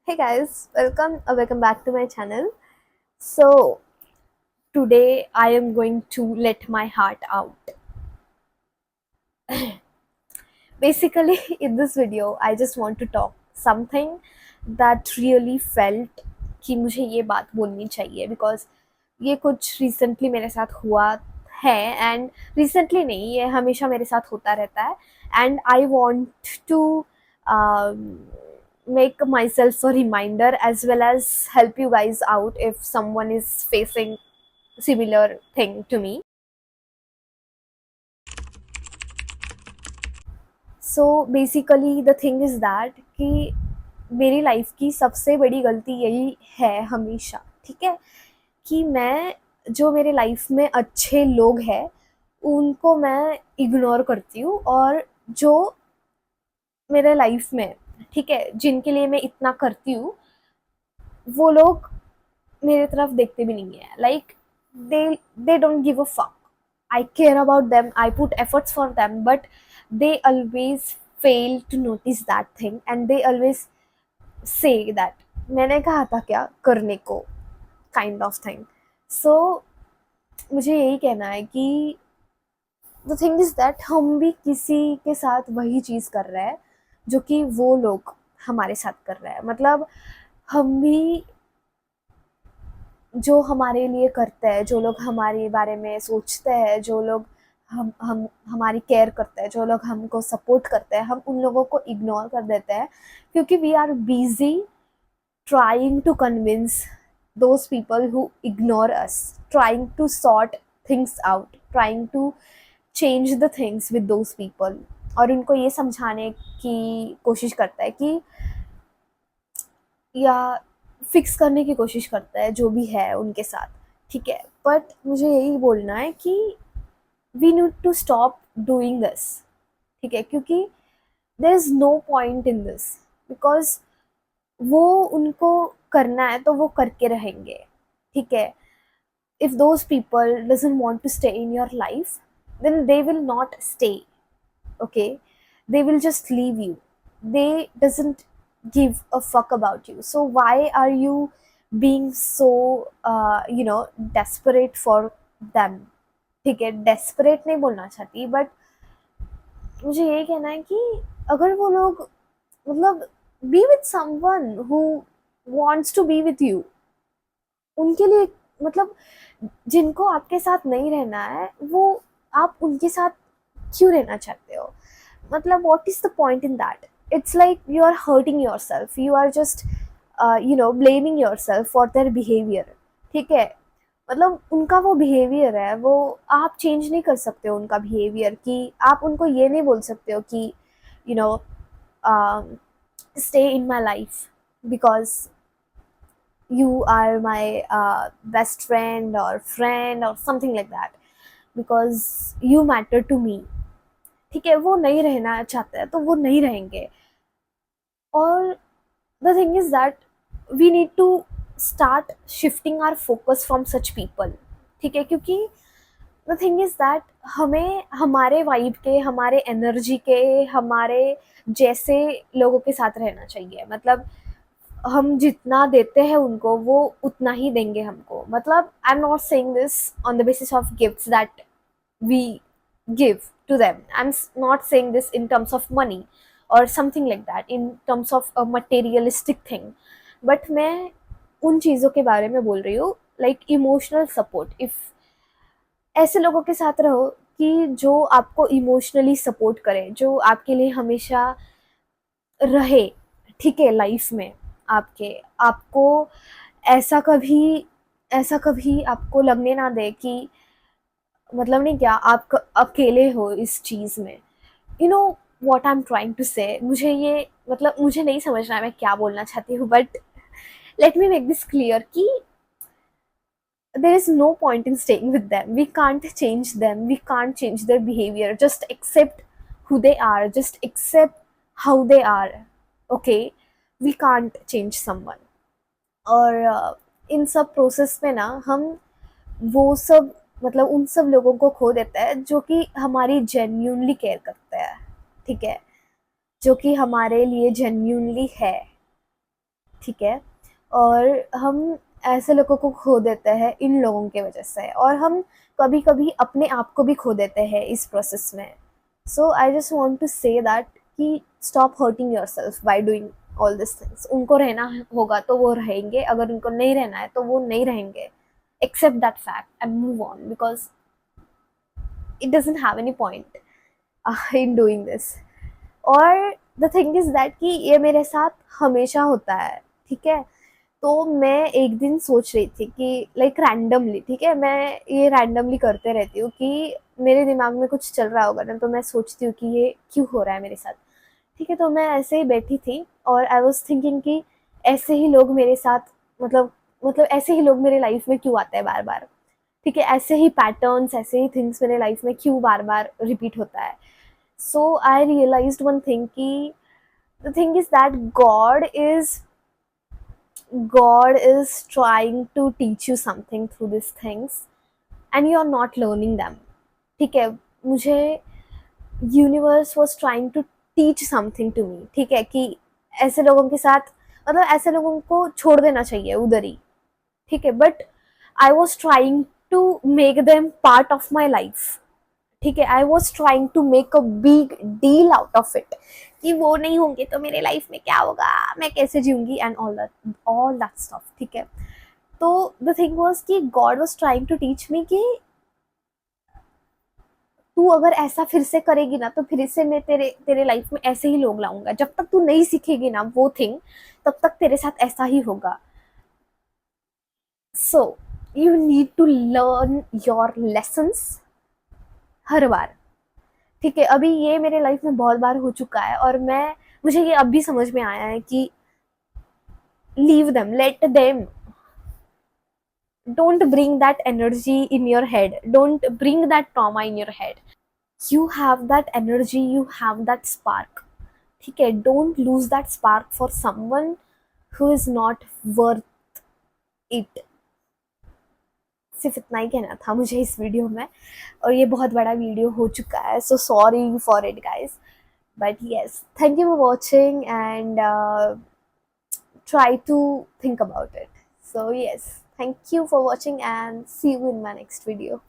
Hey guys, welcome back to my channel. So today I am going to let my heart out. Basically, in this video, I just want to talk something that really felt कि मुझे ये बात बोलनी चाहिए because ये कुछ recently मेरे साथ हुआ है and recently नहीं, ये हमेशा मेरे साथ होता रहता है and I want to make myself a reminder as well as help you guys out if someone is facing similar thing to me. So basically the thing is that कि मेरी लाइफ की सबसे बड़ी गलती यही है हमेशा, ठीक है, कि मैं जो मेरे लाइफ में अच्छे लोग हैं उनको मैं इग्नोर करती हूँ और जो मेरे लाइफ में, ठीक है, जिनके लिए मैं इतना करती हूँ वो लोग मेरे तरफ देखते भी नहीं है. Like they don't give a fuck. I care about them, I put efforts for them, but they always fail to notice that thing and they always say that मैंने कहा था क्या करने को, काइंड ऑफ थिंग. सो मुझे यही कहना है कि द थिंग इज दैट हम भी किसी के साथ वही चीज़ कर रहे हैं जो कि वो लोग हमारे साथ कर रहे हैं. मतलब हम भी जो हमारे लिए करते हैं, जो लोग हमारे बारे में सोचते हैं, जो लोग हम हमारी केयर करते हैं, जो लोग हमको सपोर्ट करते हैं, हम उन लोगों को इग्नोर कर देते हैं क्योंकि we are busy trying to convince those people who ignore us, trying to sort things out, trying to change the things with those people. और उनको ये समझाने की कोशिश करता है कि या फिक्स करने की कोशिश करता है जो भी है उनके साथ, ठीक है. बट मुझे यही बोलना है कि we need to stop doing this, ठीक है, क्योंकि there is no point in this because वो उनको करना है तो वो करके रहेंगे, ठीक है. If those people doesn't want to stay in your life then they will not stay, okay, they will just leave you. They doesn't give a fuck about you, so why are you being so desperate for them. ठीक है, desperate नहीं बोलना चाहती but मुझे ये कहना है कि अगर वो लोग मतलब be with someone who wants to be with you, उनके लिए मतलब जिनको आपके साथ नहीं रहना है वो आप उनके साथ क्यों रहना चाहते हो. मतलब what is the point in that? It's like you are hurting yourself, you are just blaming yourself for their behavior, ठीक है. मतलब उनका वो बिहेवियर है, वो आप चेंज नहीं कर सकते हो उनका बिहेवियर. कि आप उनको ये नहीं बोल सकते हो कि you know stay in my life because you are my best friend or something like that, because you matter to me, ठीक है. वो नहीं रहना चाहते हैं तो वो नहीं रहेंगे. और the thing is that we need to start shifting our focus from such people, ठीक है, क्योंकि द थिंग इज दैट हमें हमारे वाइब के, हमारे एनर्जी के, हमारे जैसे लोगों के साथ रहना चाहिए. मतलब हम जितना देते हैं उनको वो उतना ही देंगे हमको. मतलब I am not saying this on the basis of gifts that we give to them. I'm not saying this in terms of money or something like that, in terms of a materialistic thing, but मैं उन चीज़ों के बारे में बोल रही हूँ, like emotional support. If ऐसे लोगों के साथ रहो कि जो आपको इमोशनली सपोर्ट करे, जो आपके लिए हमेशा रहे, ठीक है, लाइफ में आपके, आपको ऐसा कभी ऐसा कभी आपको लगने ना दे कि मतलब नहीं क्या आप अकेले हो इस चीज़ में. You know what I am trying to say. मुझे ये मतलब मुझे नहीं समझ रहा है मैं क्या बोलना चाहती हूँ, but let me make this clear कि there is no point in staying with them. We can't change them, we can't change their behavior. Just accept who they are, just accept how they are, okay. We can't change someone. और इन सब process में ना हम वो सब मतलब उन सब लोगों को खो देते हैं जो कि हमारी जेन्यूनली केयर करते हैं, ठीक है, जो कि हमारे लिए जेन्यूनली है, ठीक है, और हम ऐसे लोगों को खो देते हैं इन लोगों के वजह से, और हम कभी कभी अपने आप को भी खो देते हैं इस प्रोसेस में. So I just want to say that कि stop hurting yourself by doing all this things. उनको रहना होगा तो वो रहेंगे, अगर उनको नहीं रहना है तो वो नहीं रहेंगे. Accept that fact and move on, because it doesn't have any point in doing this. और द थिंग इज दैट कि ये मेरे साथ हमेशा होता है. ठीक है, तो मैं एक दिन सोच रही थी कि लाइक रैंडमली, ठीक है, मैं ये रैंडमली करते रहती हूँ कि मेरे दिमाग में कुछ चल रहा होगा ना, तो मैं सोचती हूँ कि ये क्यों हो रहा है मेरे साथ. ठीक है, तो मैं ऐसे ही बैठी थी और आई वॉज थिंकिंग कि ऐसे ही लोग मेरे साथ, मतलब ऐसे ही लोग मेरे लाइफ में क्यों आते हैं बार बार. ठीक है, ऐसे ही पैटर्न्स, ऐसे ही थिंग्स मेरे लाइफ में क्यों बार बार रिपीट होता है. सो आई रियलाइज्ड वन थिंग कि the thing is that God is trying to teach you something through these things and you are not learning them. ठीक है, मुझे universe was trying to teach something to me. ठीक है, कि ऐसे लोगों के साथ, मतलब ऐसे लोगों को छोड़ देना चाहिए उधर ही. ठीक है, but I was trying to make them part of my life. ठीक है, I was trying to make a big deal out of it कि वो नहीं होंगे तो मेरे लाइफ में क्या होगा, मैं कैसे जीऊंगी एंड ऑल दैट स्टफ. ठीक है, तो द थिंग वॉज कि God was trying to teach me कि तू अगर ऐसा फिर से करेगी ना तो फिर से मैं तेरे तेरे लाइफ में ऐसे ही लोग लाऊंगा. जब तक तू नहीं सीखेगी ना वो थिंग, तब तक तेरे साथ ऐसा ही होगा. So you need to learn your lessons हर बार. ठीक है, अभी ये मेरे लाइफ में बहुत बार हो चुका है और मुझे ये अब भी समझ में आया है कि leave them, let them. Don't bring that energy in your head, don't bring that trauma in your head. You have that energy, you have that spark. ठीक है, don't lose that spark for someone who is not worth it. सिर्फ इतना ही कहना था मुझे इस video में, और ये बहुत बड़ा वीडियो हो चुका है, so sorry for it guys. But yes, thank you for watching and try to think about it. So yes, thank you for watching and see you in my next video.